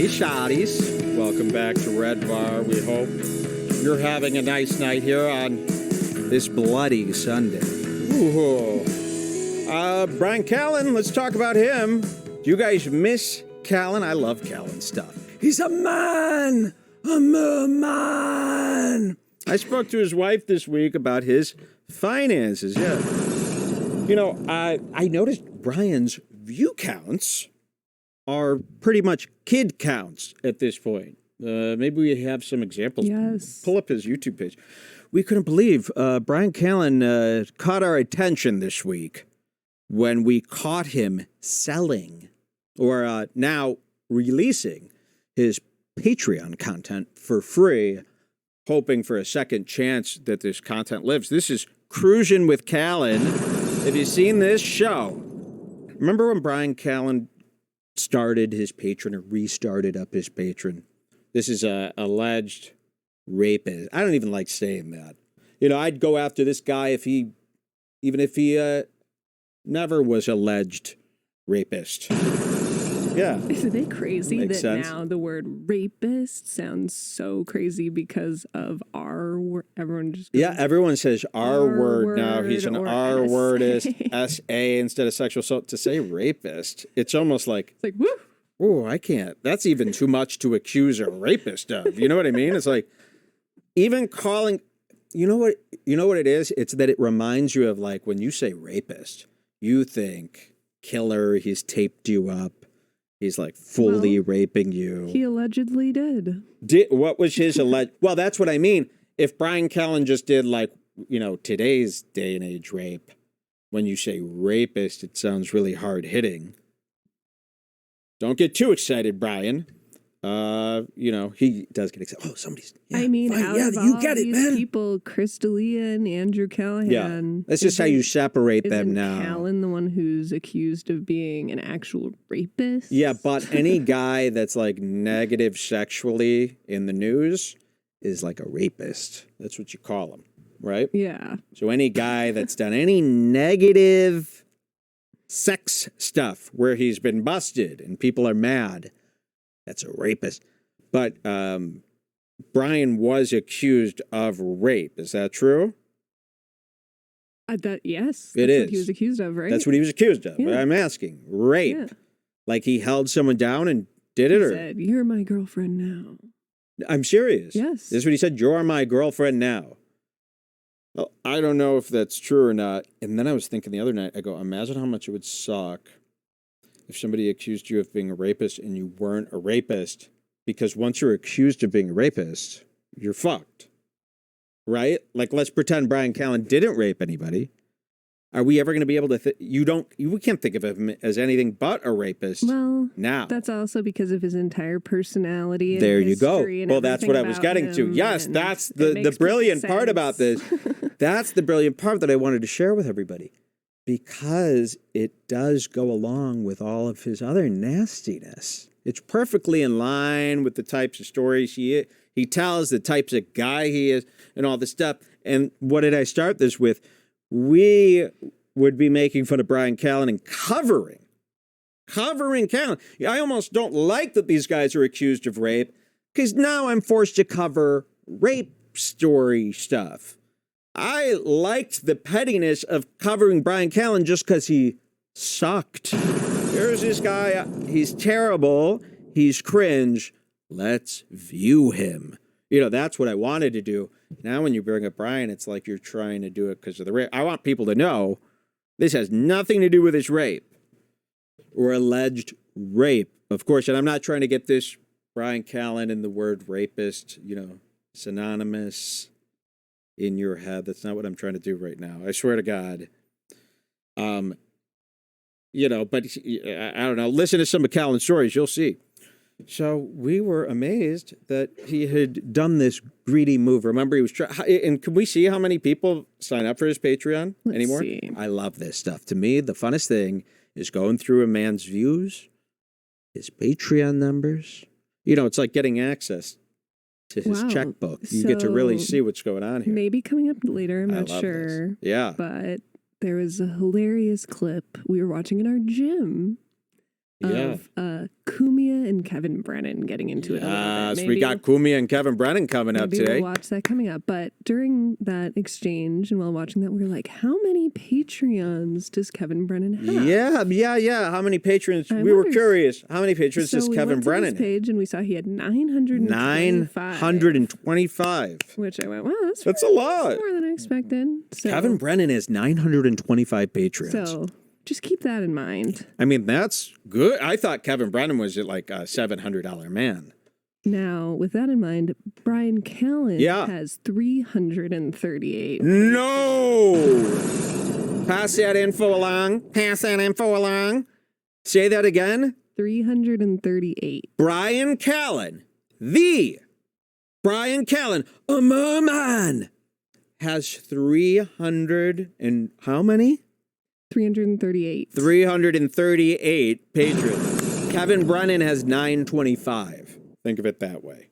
shotties. Welcome back to Redbar. We hope you're having a nice night here on this bloody Sunday. Ooh. Bryan Callen, let's talk about him. Do you guys miss Callen? I love Callen stuff. He's a man! A man! I spoke to his wife this week about his finances, yeah. You know, I noticed Bryan's view counts are pretty much kid counts at this point. Maybe we have some examples. Yes. Pull up his YouTube page. We couldn't believe Bryan Callen caught our attention this week when we caught him selling or now releasing his Patreon content for free, hoping for a second chance that this content lives. This is Cruising with Callen. Have you seen this show? Remember when Bryan Callen started his Patreon or restarted up his Patreon? This is a alleged rapist. I don't even like saying that. You know, I'd go after this guy even if he never was alleged rapist. Yeah. Isn't it crazy Makes that sense. now the word rapist sounds so crazy because of R word? Everyone just goes, Everyone says R word now. He's an or R wordist, SA. SA instead of sexual. So to say rapist, it's almost like, It's like, woo! oh, I can't. That's even too much to accuse a rapist of. You know what I mean? It's like, even calling, you know what it is? It's that it reminds you of, like, when you say rapist, you think killer, he's taped you up. He's like fully raping you. He allegedly did. What was his alleged? Well, that's what I mean. If Bryan Callen just did, like, you know, today's day and age rape, when you say rapist, it sounds really hard hitting. Don't get too excited, Bryan. You know, he does get excited. Oh, somebody's. Yeah, I mean, fine, out yeah, of you all get it, these man. people, Chris D'Elia and Andrew Callahan. Yeah, that's just how you separate them isn't now. Callen the one who's accused of being an actual rapist? Yeah, but any guy that's like negative sexually in the news is like a rapist. That's what you call him, right? Yeah. So any guy that's done any negative sex stuff where he's been busted and people are mad, that's a rapist. But Bryan was accused of rape. Is that true? Yes. It That's is. what he was accused of, right? That's what he was accused of. Yeah. I'm asking. Rape. Yeah. Like he held someone down and did it? He Or said, "You're my girlfriend now." I'm serious. Yes. This is what he said. You're my girlfriend now. Well, I don't know if that's true or not. And then I was thinking the other night, I go, imagine how much it would suck if somebody accused you of being a rapist and you weren't a rapist, because once you're accused of being a rapist, you're fucked. Right? Like, let's pretend Bryan Callen didn't rape anybody. Are we ever going to be able to we can't think of him as anything but a rapist now. That's also because of his entire personality. And there you go. history and Well, that's what I was getting to. him, Yes, and that's it the makes brilliant perfect part about this. sense. That's the brilliant part that I wanted to share with everybody, because it does go along with all of his other nastiness. It's perfectly in line with the types of stories he tells, the types of guy he is, and all this stuff. And what did I start this with? We would be making fun of Bryan Callen and covering Callen. I almost don't like that these guys are accused of rape, because now I'm forced to cover rape story stuff. I liked the pettiness of covering Bryan Callen just because he sucked. Here's this guy. He's terrible. He's cringe. Let's view him. You know, that's what I wanted to do. Now when you bring up Bryan, it's like you're trying to do it because of the rape. I want people to know this has nothing to do with his rape or alleged rape, of course. And I'm not trying to get this Bryan Callen and the word rapist, you know, synonymous in your head. That's not what I'm trying to do right now. I swear to God. You know, but I don't know. Listen to some of Callen's stories. You'll see. So we were amazed that he had done this greedy move. Remember, he was and can we see how many people sign up for his Patreon anymore? See. I love this stuff. To me, the funnest thing is going through a man's views, his Patreon numbers. You know, it's like getting access to his checkbook. You get to really see what's going on here. Maybe coming up later, I'm I not love sure. this. Yeah. But there was a hilarious clip we were watching in our gym of Kumia and Kevin Brennan getting into it a little bit. Yes, we got Kumi and Kevin Brennan coming up maybe today. We'll watch that coming up. But during that exchange and while watching that, we were like, how many Patreons does Kevin Brennan have? Yeah. How many patrons? We were curious. How many patrons does Kevin Brennan have? We went to his page and we saw he had 925. 925. Which I went, wow, that's a lot. That's more than I expected. So, Kevin Brennan has 925 patrons. So just keep that in mind. I mean, that's good. I thought Kevin Brennan was like a $700 man. Now, with that in mind, Bryan Callen has 338. No! Pass that info along. Say that again. 338. Bryan Callen, the Bryan Callen, a merman, has 300 and how many? 338. 338 patrons. Kevin Brennan has 925. Think of it that way.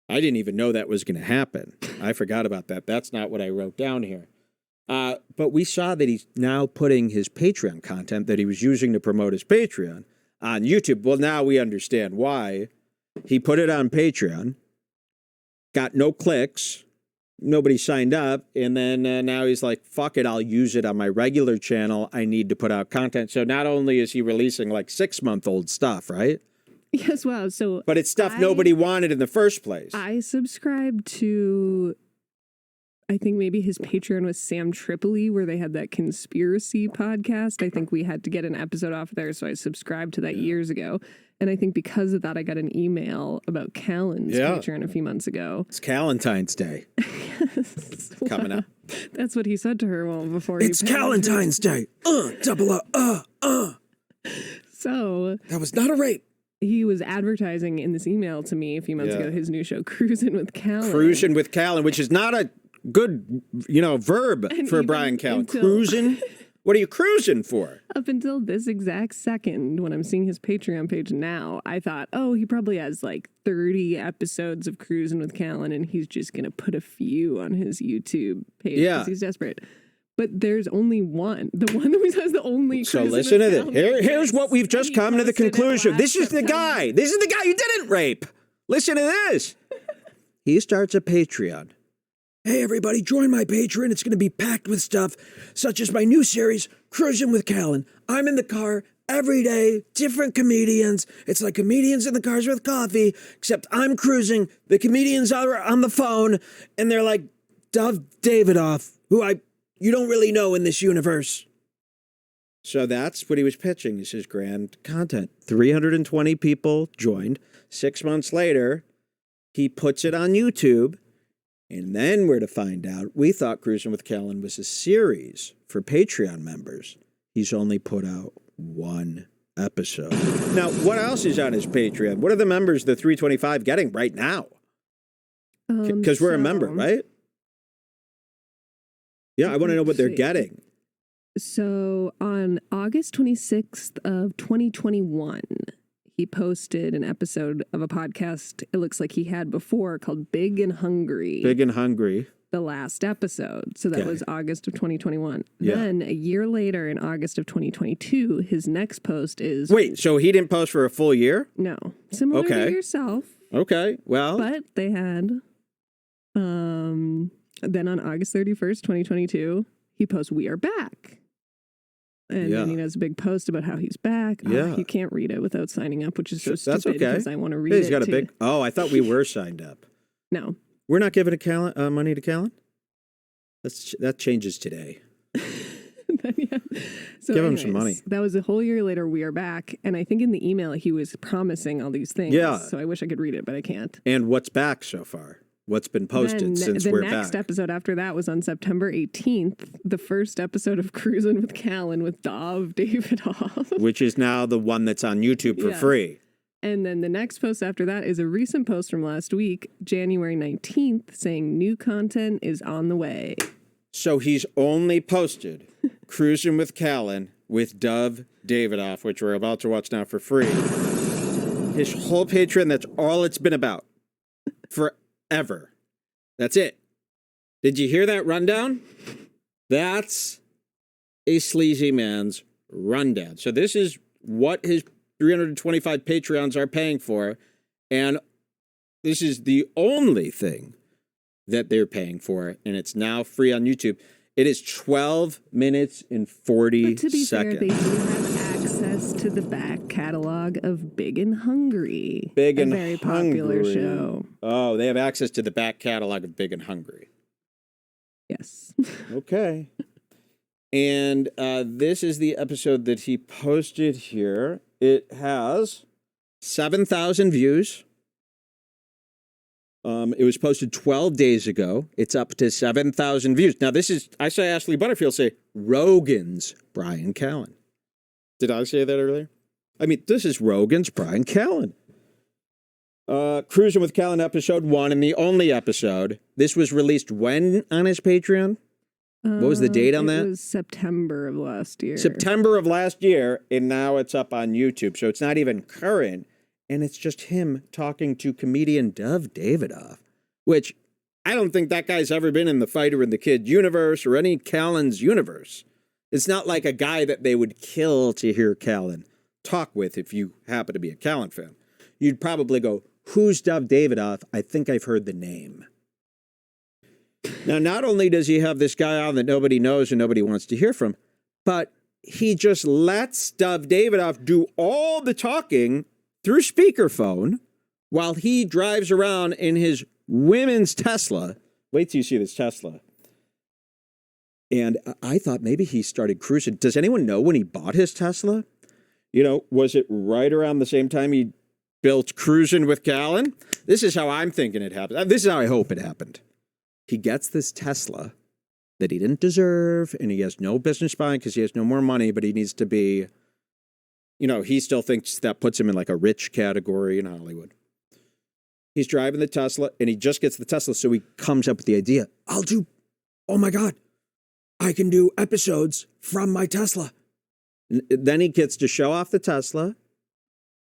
I didn't even know that was going to happen. I forgot about that. That's not what I wrote down here. But we saw that he's now putting his Patreon content that he was using to promote his Patreon on YouTube. Well, now we understand why. He put it on Patreon, got no clicks, nobody signed up, and then now he's like, fuck it, I'll use it on my regular channel. I need to put out content. So not only is he releasing like 6-month-old stuff, right? Yes, wow. So, but it's stuff nobody wanted in the first place. I subscribed to, I think maybe his Patreon was Sam Tripoli, where they had that conspiracy podcast. I think we had to get an episode off there, so I subscribed to that years ago. And I think because of that, I got an email about Callen's Patreon a few months ago. It's Callentine's Day. Yes. Coming up. That's what he said to her before it's Callentine's Day. So. That was not a rape. He was advertising in this email to me a few months ago his new show, Cruising with Callen. Cruising with Callen, which is not a good, verb for Bryan Callen. Cruising? What are you cruising for? Up until this exact second, when I'm seeing his Patreon page now, I thought, oh, he probably has like 30 episodes of Cruising with Callen, and he's just going to put a few on his YouTube page because he's desperate. But there's only one. The one that we saw is the only. So listen to this. Here's what we've just come to the conclusion. This is the guy. This is the guy you didn't rape. Listen to this. He starts a Patreon. Hey, everybody, join my Patreon. It's going to be packed with stuff, such as my new series, Cruising with Callen. I'm in the car every day, different comedians. It's like comedians in the cars with coffee, except I'm cruising. The comedians are on the phone, and they're like Dov Davidoff, who you don't really know in this universe. So that's what he was pitching, is his grand content. 320 people joined. 6 months later, he puts it on YouTube. And then we're to find out, we thought Cruising with Callen was a series for Patreon members. He's only put out one episode. Now, what else is on his Patreon? What are the members, the 325, getting right now? Because we're a member, right? Yeah, I want to know what they're getting. So on August 26th of 2021, he posted an episode of a podcast it looks like he had before called Big and Hungry. Big and Hungry. The last episode. So that was August of 2021. Yeah. Then a year later in August of 2022, his next post is... Wait, so he didn't post for a full year? No. Similar to yourself. Okay, well... But they had... Then on August 31st, 2022, he posts, "We are back." And then he does a big post about how he's back. Yeah. You can't read it without signing up, which is so stupid. That's okay. Because I want to read He's it. got a big... Oh, I thought we were signed up. No. We're not giving money to Callen? That changes today. So give him some money. That was a whole year later. We are back. And I think in the email, he was promising all these things. Yeah. So I wish I could read it, but I can't. And what's back so far? What's been posted since we're back? The next episode after that was on September 18th, the first episode of Cruising with Callen with Dov Davidoff. Which is now the one that's on YouTube for free. And then the next post after that is a recent post from last week, January 19th, saying new content is on the way. So he's only posted Cruising with Callen with Dov Davidoff, which we're about to watch now for free. His whole Patreon, that's all it's been about. Forever. That's it. Did you hear that rundown? That's a sleazy man's rundown. So this is what his 325 Patreons are paying for. And this is the only thing that they're paying for, and it's now free on YouTube. It is 12 minutes and 40 but to be seconds. fair, they do have access to the back catalog of Big and Hungry. Big and a very popular Hungry. show. Oh, they have access to the back catalog of Big and Hungry. Yes. Okay. And this is the episode that he posted here. It has 7,000 views. It was posted 12 days ago. It's up to 7,000 views. Now, this is, I saw Ashley Butterfield say, Rogan's Bryan Callen. Did I say that earlier? I mean, this is Rogan's Bryan Callen. Cruising with Callen episode 1 and the only episode. This was released when on his Patreon? What was the date on that? It was September of last year. September of last year, and now it's up on YouTube. So it's not even current. And it's just him talking to comedian Dov Davidoff, which I don't think that guy's ever been in the Fighter and the Kid universe or any Callen's universe. It's not like a guy that they would kill to hear Callen talk with if you happen to be a Callen fan. You'd probably go, who's Dov Davidoff? I think I've heard the name. Now, not only does he have this guy on that nobody knows and nobody wants to hear from, but he just lets Dov Davidoff do all the talking through speakerphone while he drives around in his women's Tesla. Wait till you see this Tesla. And I thought maybe he started cruising. Does anyone know when he bought his Tesla? You know, was it right around the same time he built Cruising with Callen? This is how I'm thinking it happened. This is how I hope it happened. He gets this Tesla that he didn't deserve, and he has no business buying because he has no more money, but he needs to be, you know, he still thinks that puts him in like a rich category in Hollywood. He's driving the Tesla, and he just gets the Tesla, so he comes up with the idea, oh my God, I can do episodes from my Tesla. And then he gets to show off the Tesla.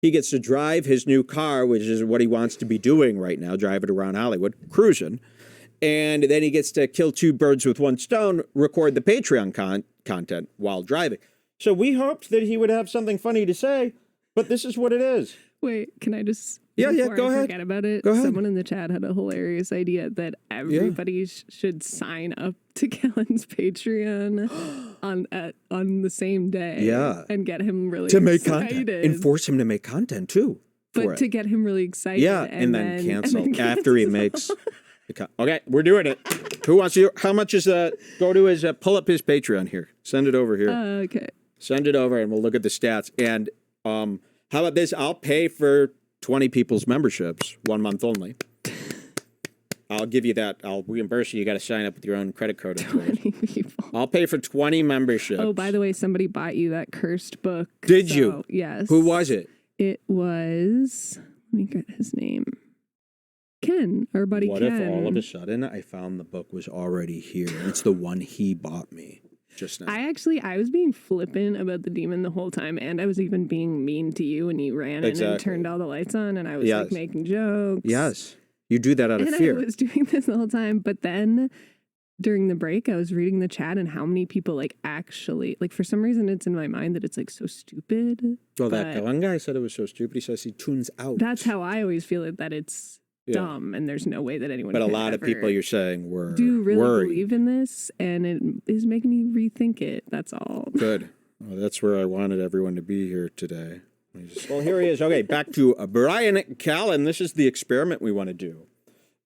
He gets to drive his new car, which is what he wants to be doing right now, driving around Hollywood, cruising. And then he gets to kill two birds with one stone, record the Patreon content while driving. So we hoped that he would have something funny to say, but this is what it is. Wait, can I just... Yeah, go ahead. Forget about it. Go ahead. Someone in the chat had a hilarious idea that everybody should sign up to Callen's Patreon on the same day. Yeah. And get him really to make excited. content. And force him to make content, too. But to get him really excited. Yeah, and then cancel after he makes... Okay, we're doing it. Who wants to... How much is... Go to his... pull up his Patreon here. Send it over here. Okay. Send it over, and we'll look at the stats. And how about this? I'll pay for 20 people's memberships, 1 month only. I'll give you that. I'll reimburse you. You got to sign up with your own credit card. 20 people. I'll pay for 20 memberships. Oh, by the way, somebody bought you that cursed book. Did you? Yes. Who was it? It was... Let me get his name. Ken, our buddy What Ken. if all of a sudden I found the book was already here? It's the one he bought me just now. I was being flippant about the demon the whole time, and I was even being mean to you when you ran in and turned all the lights on, and I was like making jokes. Yes. You do that out of fear. And I was doing this the whole time, but then during the break, I was reading the chat and how many people like actually, like for some reason it's in my mind that it's like so stupid. Well, that one guy said it was so stupid. He says he tunes out. That's how I always feel it, that it's dumb and there's no way that anyone but could a lot of people you're saying were do really worried. believe in this, and it is making me rethink it. That's all. Good. Well, that's where I wanted everyone to be here today. Well, here he is. Okay, back to Bryan Callen. This is the experiment we want to do.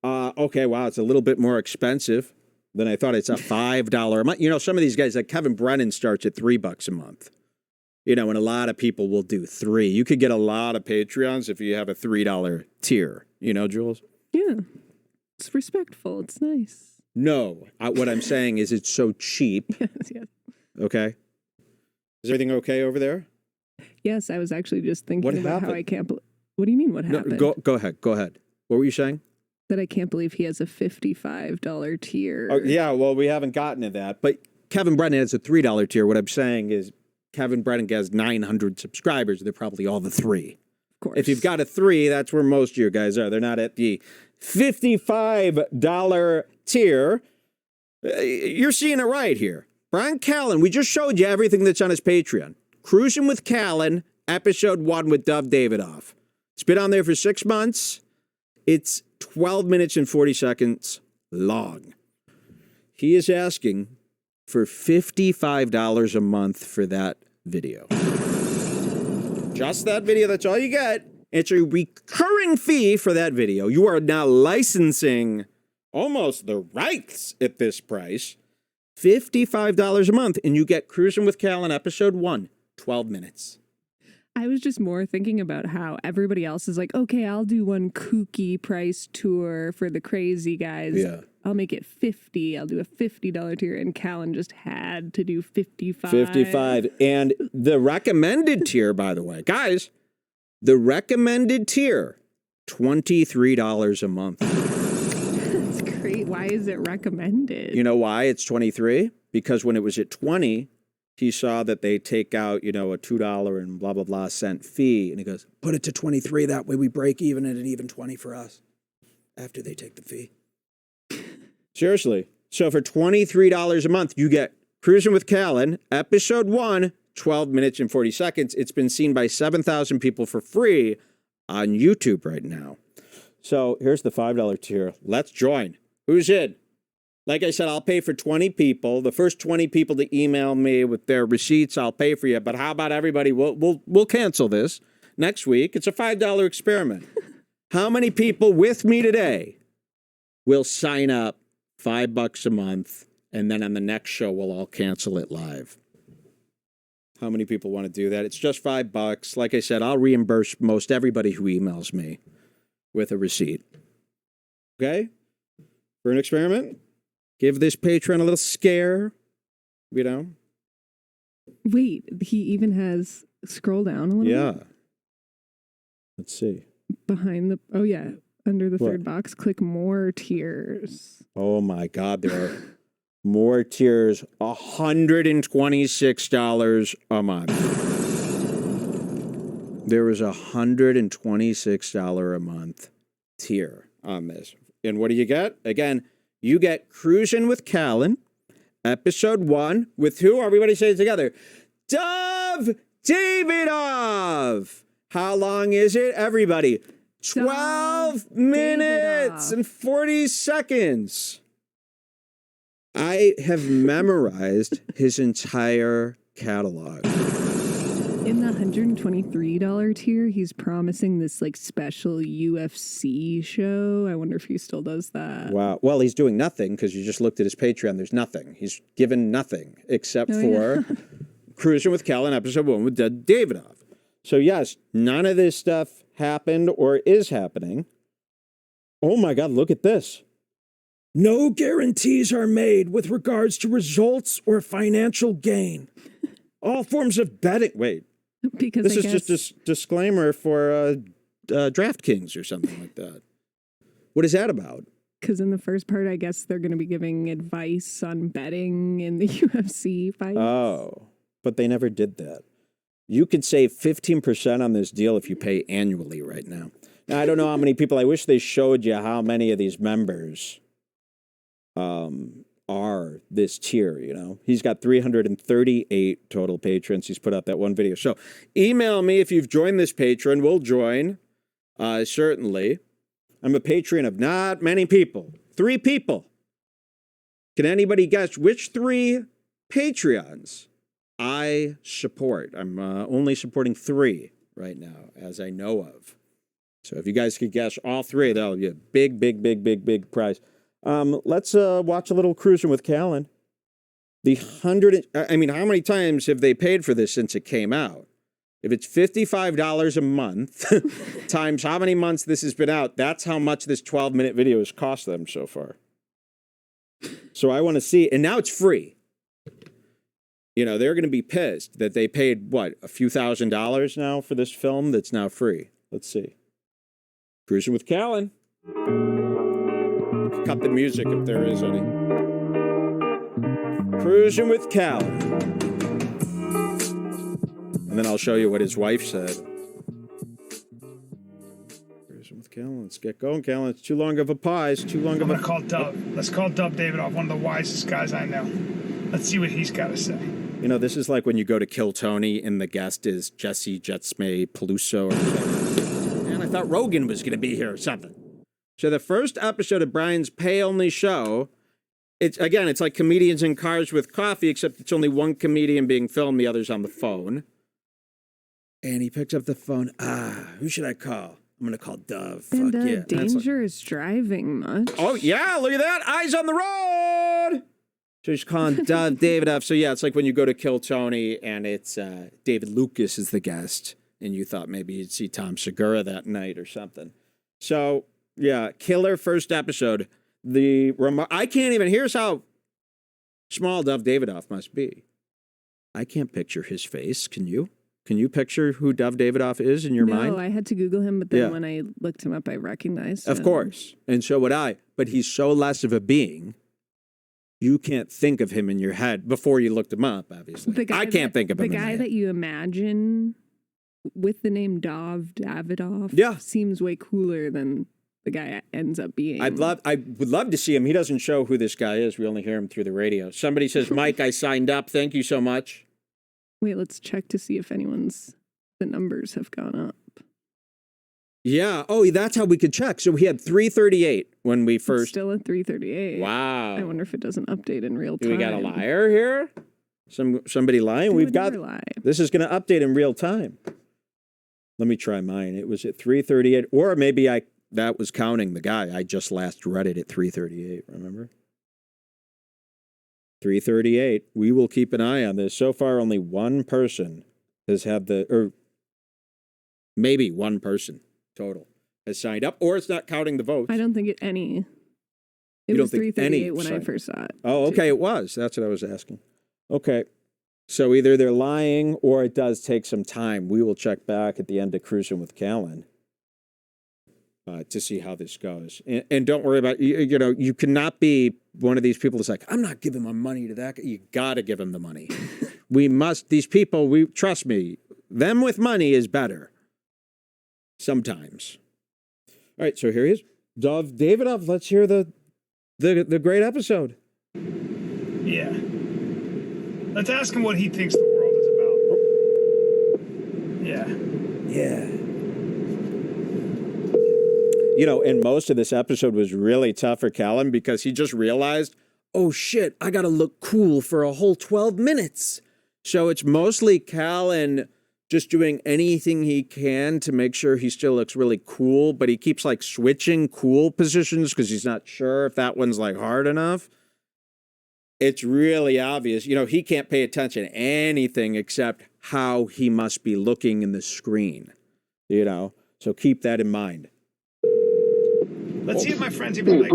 Okay, wow, it's a little bit more expensive than I thought. It's a $5 a month. You know, some of these guys, like Kevin Brennan, starts at $3 a month. You know, and a lot of people will do $3. You could get a lot of Patreons if you have a $3 tier. You know, Jules? Yeah. It's respectful. It's nice. No. What I'm saying is it's so cheap. Yes. Okay? Is everything okay over there? Yes, I was actually just thinking What about happened? how I can't believe... What do you mean what happened? No, go ahead. Go ahead. What were you saying? That I can't believe he has a $55 tier. Oh, yeah, well, we haven't gotten to that. But Kevin Brennan has a $3 tier. What I'm saying is Kevin Brennan has 900 subscribers. They're probably all the 3. Of course. If you've got a 3, that's where most of your guys are. They're not at the $55 tier. You're seeing it right here. Bryan Callen, we just showed you everything that's on his Patreon. Cruising with Callen, episode 1 with Dov Davidoff. It's been on there for 6 months. It's 12 minutes and 40 seconds long. He is asking for $55 a month for that video. Just that video, that's all you get. It's a recurring fee for that video. You are now licensing almost the rights at this price. $55 a month, and you get Cruising with Callen episode 1, 12 minutes. I was just more thinking about how everybody else is like, okay, I'll do one kooky price tour for the crazy guys. Yeah. I'll make it $50. I'll do a $50 tier. And Callen just had to do $55. $55. And the recommended tier, by the way, guys, the recommended tier, $23 a month. That's great. Why is it recommended? You know why it's $23? Because when it was at $20, he saw that they take out, a $2 and blah, blah, blah cent fee. And he goes, put it to $23. That way we break even at an even $20 for us after they take the fee. Seriously. So for $23 a month, you get Cruising with Callen, episode 1, 12 minutes and 40 seconds. It's been seen by 7,000 people for free on YouTube right now. So here's the $5 tier. Let's join. Who's in? Like I said, I'll pay for 20 people. The first 20 people to email me with their receipts, I'll pay for you. But how about everybody? We'll cancel this next week. It's a $5 experiment. How many people with me today will sign up $5 a month, and then on the next show we'll all cancel it live? How many people want to do that? It's just $5. Like I said, I'll reimburse most everybody who emails me with a receipt. Okay? For an experiment? Give this patron a little scare, Wait, he even has, scroll down a little bit. Yeah. Let's see. Behind under the third box, click more tiers. Oh my God, there are more tiers, $126 a month. There is $126 a month tier on this. And what do you get? Again, you get Cruising with Callen, episode 1, with who? Everybody say it together. Dov Davidoff. How long is it, everybody? 12 minutes and 40 seconds. I have memorized his entire catalog. In the $123 tier, he's promising this special UFC show. I wonder if he still does that. Wow. Well, he's doing nothing because you just looked at his Patreon. There's nothing. He's given nothing except for Cruising with Callen, episode 1 with Dov Davidoff. So yes, none of this stuff happened or is happening. Oh my God, look at this. No guarantees are made with regards to results or financial gain. All forms of betting. Wait. Because this is just a disclaimer for DraftKings or something like that. What is that about? Because in the first part, I guess they're going to be giving advice on betting in the UFC fights. Oh, but they never did that. You could save 15% on this deal if you pay annually right now. Now, I don't know how many people. I wish they showed you how many of these members are this tier, He's got 338 total patrons. He's put out that one video. So email me if you've joined this patron. We'll join, certainly. I'm a patron of not many people. 3 people. Can anybody guess which 3 Patreons I support? I'm only supporting 3 right now, as I know of. So if you guys could guess all 3, that'll be a big, big, big, big, big prize. Let's watch a little Cruising with Callen. How many times have they paid for this since it came out? If it's $55 a month times how many months this has been out, that's how much this 12-minute video has cost them so far. So I want to see, and now it's free. They're going to be pissed that they paid, a few $1,000s now for this film that's now free. Let's see. Cruising with Callen. Cut the music if there is any. Cruising with Callen. And then I'll show you what his wife said. Cruising with Callen. Let's get going, Callen. It's too long of a pause. Too long of a... Let's call Dov Davidoff, one of the wisest guys I know. Let's see what he's got to say. You know, this is like when you go to Kill Tony and the guest is Jesse Jetsmay Peluso or something. And I thought Rogan was going to be here or something. So the first episode of Bryan's pay-only show, it's like comedians in cars with coffee, except it's only one comedian being filmed, the other's on the phone. And he picks up the phone. Who should I call? I'm going to call Dove. And Fuck yeah. dangerous driving much. Oh, yeah, look at that. Eyes on the road. So he's calling Dove Davidoff. So, yeah, it's like when you go to Kill Tony and it's David Lucas is the guest, and you thought maybe you'd see Tom Segura that night or something. So, yeah, killer first episode. I can't even, here's how small Dove Davidoff must be. I can't picture his face. Can you? Can you picture who Dove Davidoff is in your mind? No, I had to Google him, but then when I looked him up, I recognized him. Of course. And so would I. But he's so less of a being. You can't think of him in your head before you looked him up, obviously. I can't think of him. The guy that you imagine with the name Davidoff seems way cooler than the guy ends up being. I would love to see him. He doesn't show who this guy is. We only hear him through the radio. Somebody says, Mike, I signed up. Thank you so much. Wait, let's check to see if the numbers have gone up. Yeah. Oh, that's how we could check. So we had 338 when we first. It's still at 338. Wow. I wonder if it doesn't update in real time. Do we got a liar here? Somebody lying? We've got. This is going to update in real time. Let me try mine. It was at 338, or maybe that was counting the guy. I just last read it at 338. Remember? 338. We will keep an eye on this. So far, only one person has had maybe one person total has signed up, or it's not counting the votes. I don't think any. It was 338 when I first saw it. Oh, okay, it was. That's what I was asking. Okay. So either they're lying or it does take some time. We will check back at the end of Cruising with Callen to see how this goes. And don't worry about, you cannot be one of these people that's like, I'm not giving my money to that guy. You got to give him the money. These people, trust me, them with money is better. Sometimes. All right, so here he is. Dove Davidoff, let's hear the great episode. Yeah. Let's ask him what he thinks the world is about. Yeah. Yeah. And most of this episode was really tough for Callen because he just realized, oh shit, I got to look cool for a whole 12 minutes. So it's mostly Callen just doing anything he can to make sure he still looks really cool, but he keeps like switching cool positions because he's not sure if that one's like hard enough. It's really obvious. He can't pay attention to anything except how he must be looking in the screen. So keep that in mind. Let's see if my friends even like.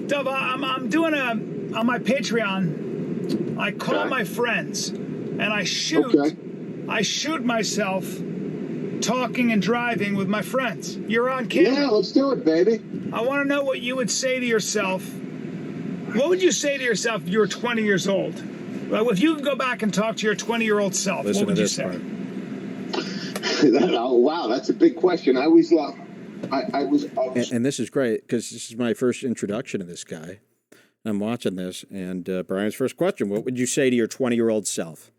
Dove, I'm doing on my Patreon. I call my friends and I shoot. Okay. I shoot myself talking and driving with my friends. You're on camera. Yeah, let's do it, baby. I want to know what you would say to yourself. What would you say to yourself if you were 20 years old? Well, if you could go back and talk to your 20-year-old self, what would you say? Wow, that's a big question. I always love. And this is great because this is my first introduction to this guy. I'm watching this, and Bryan's first question: what would you say to your 20-year-old self?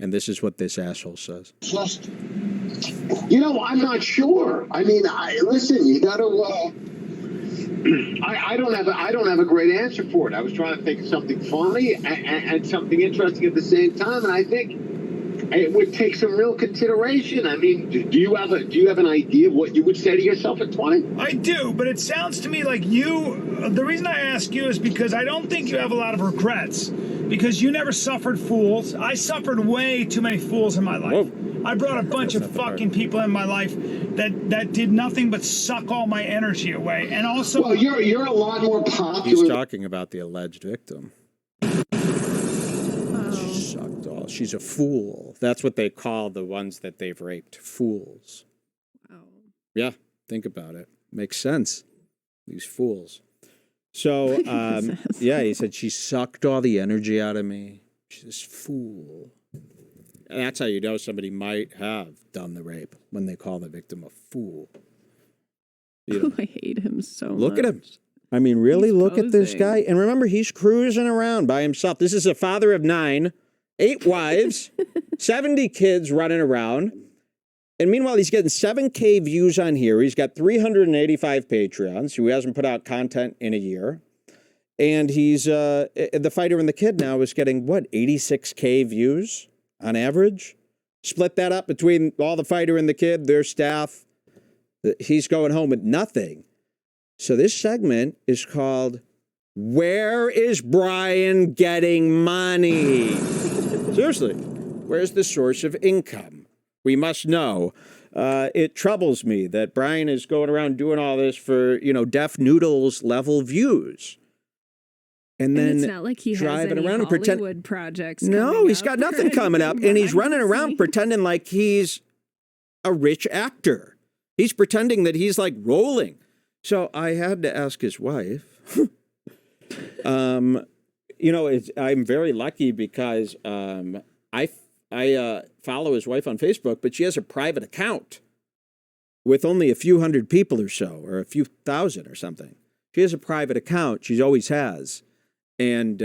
And this is what this asshole says. Just, I'm not sure. I mean, listen, you got to. I don't have a great answer for it. I was trying to think of something funny and something interesting at the same time, and I think it would take some real consideration. I mean, do you have an idea of what you would say to yourself at 20? I do, but it sounds to me like the reason I ask you is because I don't think you have a lot of regrets, because you never suffered fools. I suffered way too many fools in my life. Whoa. I brought a bunch of fucking people in my life that did nothing but suck all my energy away. And also, well, you're a lot more popular. He's talking about the alleged victim. She's a fool. That's what they call the ones that they've raped. Fools. Wow. Yeah, think about it. Makes sense. These fools. So, he said, she sucked all the energy out of me. She's this fool. And that's how you know somebody might have done the rape, when they call the victim a fool. I hate him so much. Look at him. I mean, really, look at this guy. And remember, he's cruising around by himself. This is a father of 9. 8 wives, 70 kids running around. And meanwhile, he's getting 7K views on here. He's got 385 Patreons who hasn't put out content in a year. And he's, The Fighter and the Kid now is getting, 86K views on average? Split that up between all The Fighter and the Kid, their staff. He's going home with nothing. So this segment is called, Where is Bryan Getting Money? Seriously, where's the source of income? We must know. It troubles me that Bryan is going around doing all this for, Deaf Noodles level views. And then it's not like he has driving any around and Hollywood projects. No, he's got coming up nothing coming up. And he's running around behind pretending like he's a rich actor. He's pretending that he's like rolling. So I had to ask his wife. I'm very lucky because I follow his wife on Facebook, but she has a private account with only a few hundred people or so, or a few thousand or something. She has a private account. She always has. And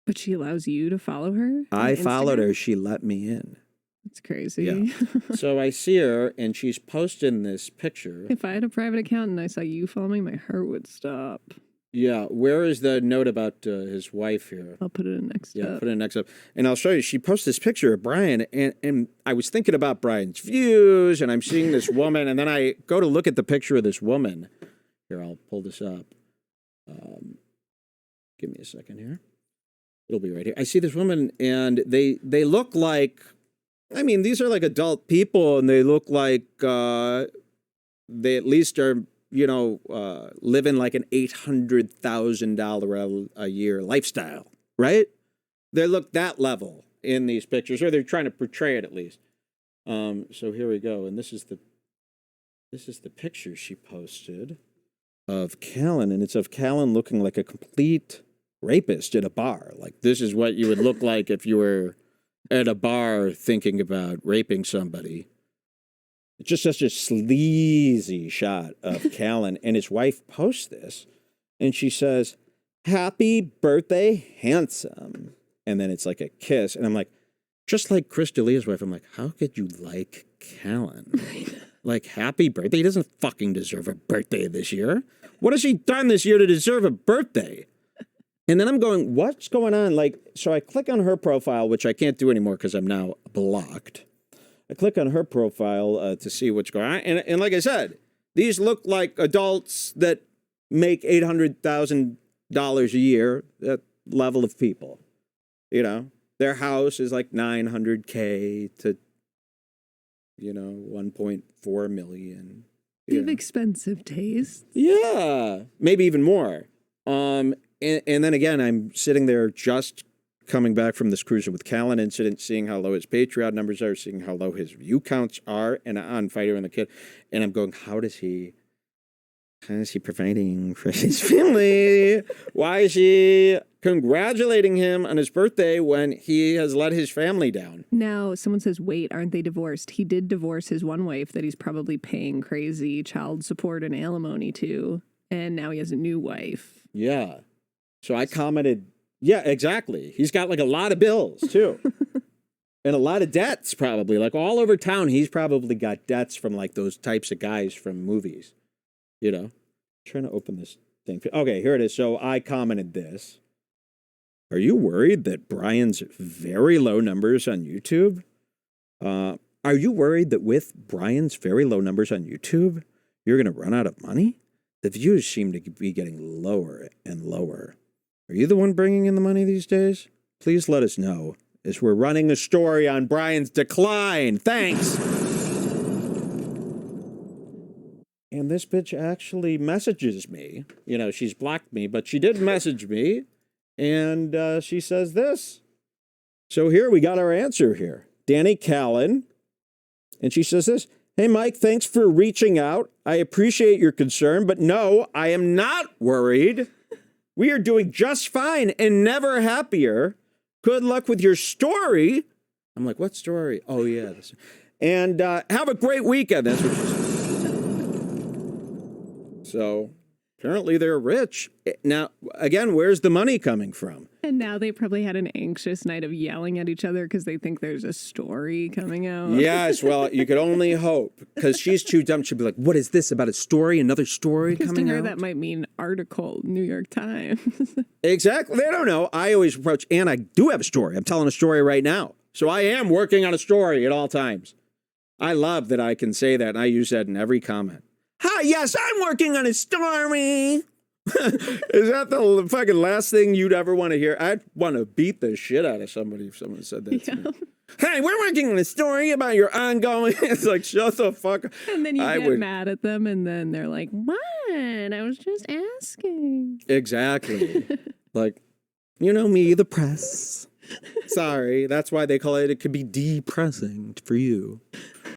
But she allows you to follow her? I followed her. She let me in. That's crazy. Yeah. So I see her, and she's posting this picture. If I had a private account and I saw you follow me, my heart would stop. Yeah. Where is the note about his wife here? I'll put it in next up. Yeah, put it in next up. And I'll show you. She posted this picture of Bryan, and I was thinking about Bryan's views, and I'm seeing this woman, and then I go to look at the picture of this woman. Here, I'll pull this up. Give me a second here. It'll be right here. I see this woman, and they look like, these are like adult people, and they look like they at least are, living like an $800,000 a year lifestyle, right? They look that level in these pictures, or they're trying to portray it at least. So here we go, and this is the picture she posted of Callen, and it's of Callen looking like a complete rapist at a bar. Like, this is what you would look like if you were at a bar thinking about raping somebody. It's just such a sleazy shot of Callen, and his wife posts this, and she says, "Happy birthday, handsome." And then it's like a kiss, and I'm like, just like Chris D'Elia's wife, I'm like, how could you like Callen? Like, happy birthday? He doesn't fucking deserve a birthday this year. What has he done this year to deserve a birthday? And then I'm going, what's going on? Like, so I click on her profile, which I can't do anymore because I'm now blocked. I click on her profile to see what's going on. And like I said, these look like adults that make $800,000 a year, that level of people. Their house is like $900K to, 1.4 million. They have expensive taste. Yeah, maybe even more. And then again, I'm sitting there just coming back from this Cruising with Callen incident, seeing how low his Patreon numbers are, seeing how low his view counts are, and on Fighter and the Kid, and I'm going, how is he providing for his family? Why is she congratulating him on his birthday when he has let his family down? Now, someone says, wait, aren't they divorced? He did divorce his one wife that he's probably paying crazy child support and alimony to, and now he has a new wife. Yeah. So I commented, yeah, exactly. He's got like a lot of bills, too. And a lot of debts, probably. Like all over town, he's probably got debts from like those types of guys from movies. Trying to open this thing. Okay, here it is. So I commented this. Are you worried that Bryan's very low numbers on YouTube? Are you worried that with Bryan's very low numbers on YouTube, you're going to run out of money? The views seem to be getting lower and lower. Are you the one bringing in the money these days? Please let us know, as we're running a story on Bryan's decline. Thanks. And this bitch actually messages me. She's blocked me, but she did message me. And she says this. So here we got our answer here. Danny Callen. And she says this. Hey, Mike, thanks for reaching out. I appreciate your concern, but no, I am not worried. We are doing just fine and never happier. Good luck with your story. I'm like, what story? Oh, yeah. And have a great weekend. That's what she said. So Apparently they're rich. Now, again, where's the money coming from? And now they probably had an anxious night of yelling at each other because they think there's a story coming out. Yes, well, you could only hope, because she's too dumb. She'd be like, what is this, about a story, another story Because to coming her out? that might mean article, New York Times. Exactly. They don't know. I always approach, and I do have a story. I'm telling a story right now. So I am working on a story at all times. I love that I can say that, and I use that in every comment. Hi, yes, I'm working on a story. Is that the fucking last thing you'd ever want to hear? I'd want to beat the shit out of somebody if someone said that to me. Hey, we're working on a story about your ongoing... It's like, shut the fuck up. And then you get mad at them, and then they're like, what? I was just asking. Exactly. Like, you know me, the press. Sorry, that's why they call it could be depressing for you.